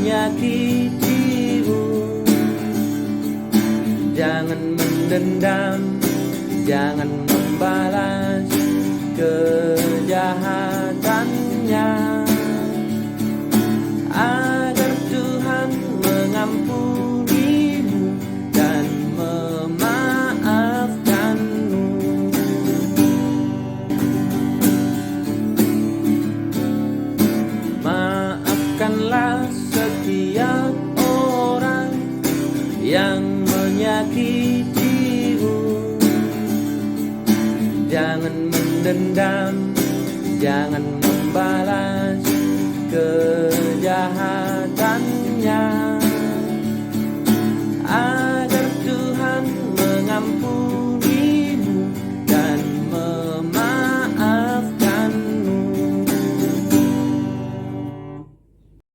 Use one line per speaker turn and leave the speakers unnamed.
menyakitimu. Jangan mendendam, jangan membalas kejahatannya, agar Tuhan mengampunimu dan memaafkanmu. Maafkanlah setiap orang yang menyakitimu. Jangan mendendam, jangan membalas kejahatan.